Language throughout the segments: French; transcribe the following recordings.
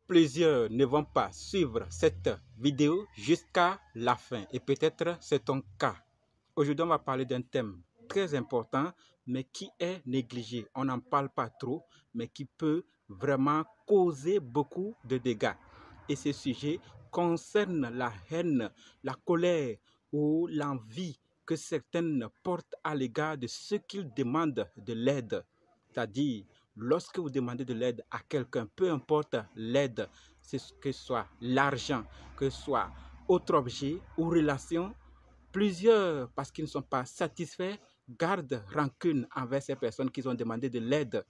Plusieurs ne vont pas suivre cette vidéo jusqu'à la fin et peut-être c'est ton cas. Aujourd'hui, on va parler d'un thème très important mais qui est négligé. On n'en parle pas trop mais qui peut vraiment causer beaucoup de dégâts. Et ce sujet concerne la haine, la colère ou l'envie que certaines portent à l'égard de ceux qu'ils demandent de l'aide. C'est-à-dire, lorsque vous demandez de l'aide à quelqu'un, peu importe l'aide, que ce soit l'argent, que ce soit autre objet ou relation, plusieurs, parce qu'ils ne sont pas satisfaits, gardent rancune envers ces personnes qui ont demandé de l'aide.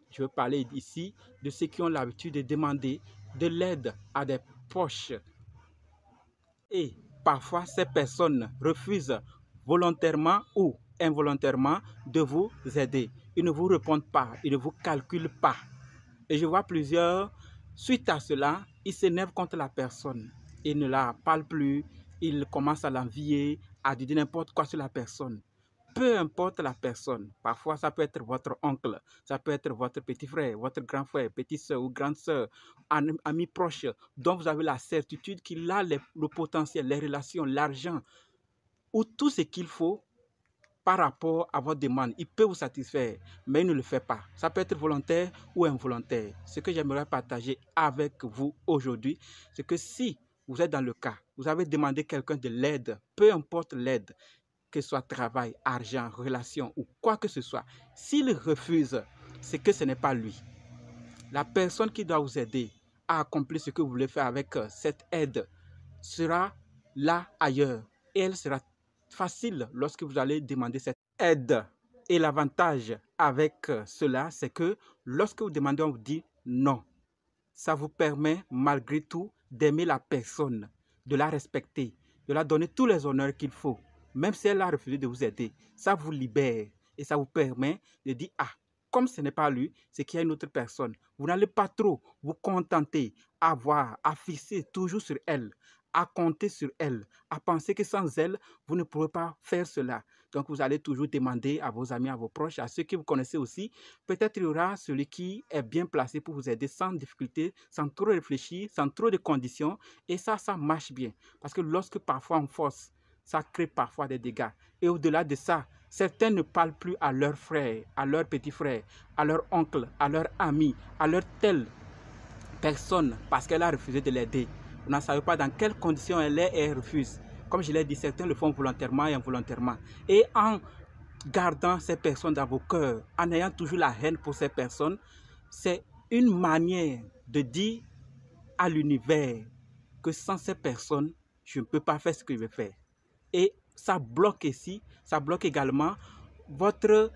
Je veux parler ici de ceux qui ont l'habitude de demander de l'aide à des proches. Et parfois, ces personnes refusent volontairement ou involontairement de vous aider. Ils ne vous répondent pas, ils ne vous calculent pas. Et je vois plusieurs, suite à cela, ils s'énervent contre la personne. Ils ne la parlent plus, ils commencent à l'envier, à dire n'importe quoi sur la personne. Peu importe la personne, parfois ça peut être votre oncle, ça peut être votre petit frère, votre grand frère, petite soeur ou grande soeur, ami proche, dont vous avez la certitude qu'il a le potentiel, les relations, l'argent ou tout ce qu'il faut par rapport à votre demande. Il peut vous satisfaire, mais il ne le fait pas. Ça peut être volontaire ou involontaire. Ce que j'aimerais partager avec vous aujourd'hui, c'est que si vous êtes dans le cas, vous avez demandé quelqu'un de l'aide, peu importe l'aide, que ce soit travail, argent, relation ou quoi que ce soit, s'il refuse, c'est que ce n'est pas lui. La personne qui doit vous aider à accomplir ce que vous voulez faire avec cette aide sera là ailleurs et elle sera facile lorsque vous allez demander cette aide. Et l'avantage avec cela, c'est que lorsque vous demandez, on vous dit non. Ça vous permet malgré tout d'aimer la personne, de la respecter, de la donner tous les honneurs qu'il faut. Même si elle a refusé de vous aider, ça vous libère et ça vous permet de dire « Ah, comme ce n'est pas lui, c'est qu'il y a une autre personne. » Vous n'allez pas trop vous contenter à voir, à fixer toujours sur elle, à compter sur elle, à penser que sans elle, vous ne pourrez pas faire cela. Donc, vous allez toujours demander à vos amis, à vos proches, à ceux que vous connaissez aussi. Peut-être il y aura celui qui est bien placé pour vous aider sans difficulté, sans trop réfléchir, sans trop de conditions. Et ça marche bien. Parce que lorsque parfois on force, ça crée parfois des dégâts. Et au-delà de ça, certains ne parlent plus à leurs frères, à leurs petits frères, à leur oncle, à leurs amis, à leur telle personne parce qu'elle a refusé de l'aider. Vous ne savez pas dans quelles conditions elle est et elle refuse. Comme je l'ai dit, certains le font volontairement et involontairement. Et en gardant ces personnes dans vos cœurs, en ayant toujours la haine pour ces personnes, c'est une manière de dire à l'univers que sans ces personnes, je ne peux pas faire ce que je veux faire. Et ça bloque ici, ça bloque également votre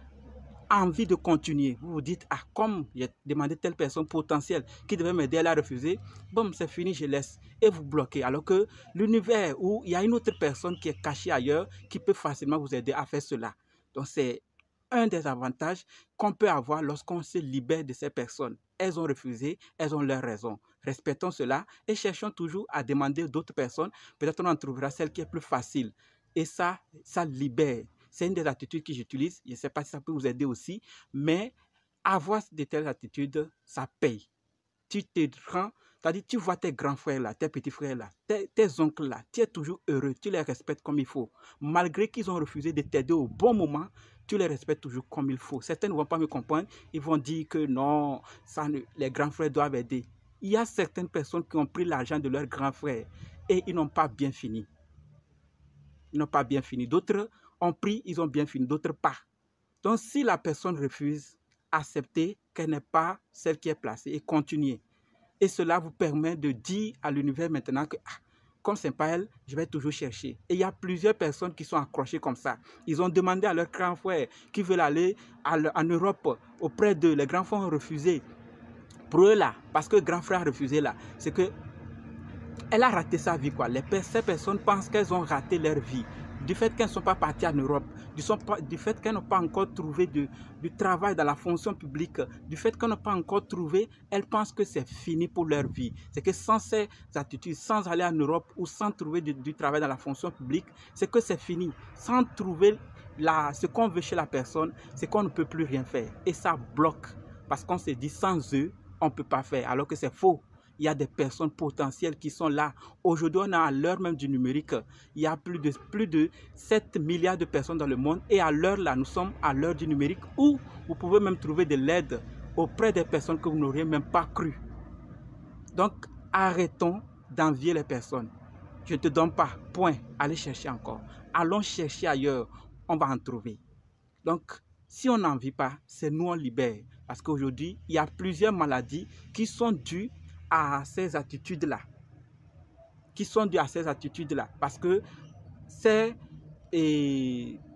envie de continuer. Vous vous dites, ah, comme j'ai demandé telle personne potentielle qui devait m'aider, elle a refusé, bon, c'est fini, je laisse. Et vous bloquez. Alors que l'univers où il y a une autre personne qui est cachée ailleurs, qui peut facilement vous aider à faire cela. Donc, c'est un des avantages qu'on peut avoir lorsqu'on se libère de ces personnes. Elles ont refusé, elles ont leurs raisons. Respectons cela et cherchons toujours à demander d'autres personnes. Peut-être on en trouvera celle qui est plus facile. Et ça libère. C'est une des attitudes que j'utilise. Je ne sais pas si ça peut vous aider aussi, mais avoir de telles attitudes, ça paye. Tu te rends, c'est-à-dire tu vois tes grands frères là, tes petits frères là, tes oncles là, tu es toujours heureux, tu les respectes comme il faut. Malgré qu'ils ont refusé de t'aider au bon moment, tu les respectes toujours comme il faut. Certains ne vont pas me comprendre, ils vont dire que non, les grands frères doivent aider. Il y a certaines personnes qui ont pris l'argent de leurs grands frères et ils n'ont pas bien fini. Ils n'ont pas bien fini. D'autres ont pris, ils ont bien fini, d'autres pas. Donc, si la personne refuse, acceptez qu'elle n'est pas celle qui est placée et continuez. Et cela vous permet de dire à l'univers maintenant que, ah, comme ce n'est pas elle, je vais toujours chercher. Et il y a plusieurs personnes qui sont accrochées comme ça. Ils ont demandé à leurs grands frères qui veulent aller en Europe auprès d'eux. Les grands frères ont refusé. Pour eux là, parce que le grand frère a refusé là, c'est que elle a raté sa vie, quoi. Ces personnes pensent qu'elles ont raté leur vie. Du fait qu'elles ne sont pas parties en Europe, du fait qu'elles n'ont pas encore trouvé du travail dans la fonction publique, du fait qu'elles n'ont pas encore trouvé, elles pensent que c'est fini pour leur vie. C'est que sans ces attitudes, sans aller en Europe ou sans trouver du travail dans la fonction publique, c'est que c'est fini. Sans trouver ce qu'on veut chez la personne, c'est qu'on ne peut plus rien faire. Et ça bloque. Parce qu'on se dit sans eux, on ne peut pas faire, alors que c'est faux. il y a des personnes potentielles qui sont là. Aujourd'hui, on est à l'heure même du numérique. Il y a plus de 7 milliards de personnes dans le monde et à l'heure là, nous sommes à l'heure du numérique où vous pouvez même trouver de l'aide auprès des personnes que vous n'auriez même pas cru. Donc, arrêtons d'envier les personnes. Je ne te donne pas, point, allez chercher encore. Allons chercher ailleurs, on va en trouver. Donc, si on n'envie pas, c'est nous on libère. Parce qu'aujourd'hui, il y a plusieurs maladies qui sont dues à ces attitudes-là. Parce que ces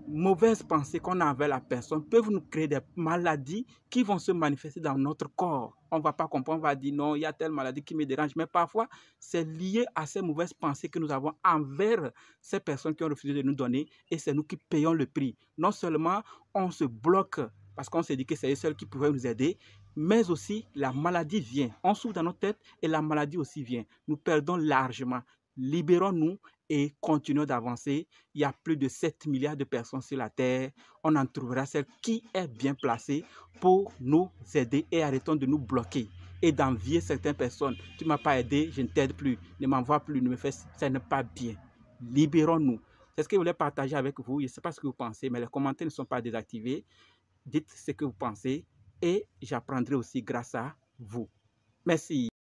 mauvaises pensées qu'on a envers la personne peuvent nous créer des maladies qui vont se manifester dans notre corps. On ne va pas comprendre, on va dire non, il y a telle maladie qui me dérange. Mais parfois, c'est lié à ces mauvaises pensées que nous avons envers ces personnes qui ont refusé de nous donner et c'est nous qui payons le prix. Non seulement on se bloque parce qu'on s'est dit que c'est eux seuls qui pouvaient nous aider, mais aussi la maladie vient. On souffre dans notre tête et la maladie aussi vient. Nous perdons largement. Libérons-nous et continuons d'avancer. Il y a plus de 7 milliards de personnes sur la Terre. On en trouvera celle qui est bien placée pour nous aider et arrêtons de nous bloquer et d'envier certaines personnes. Tu ne m'as pas aidé, je ne t'aide plus. Ne m'envoie plus, ne me fais, ça n'est pas bien. Libérons-nous. C'est ce que je voulais partager avec vous. Je ne sais pas ce que vous pensez, mais les commentaires ne sont pas désactivés. Dites ce que vous pensez et j'apprendrai aussi grâce à vous. Merci.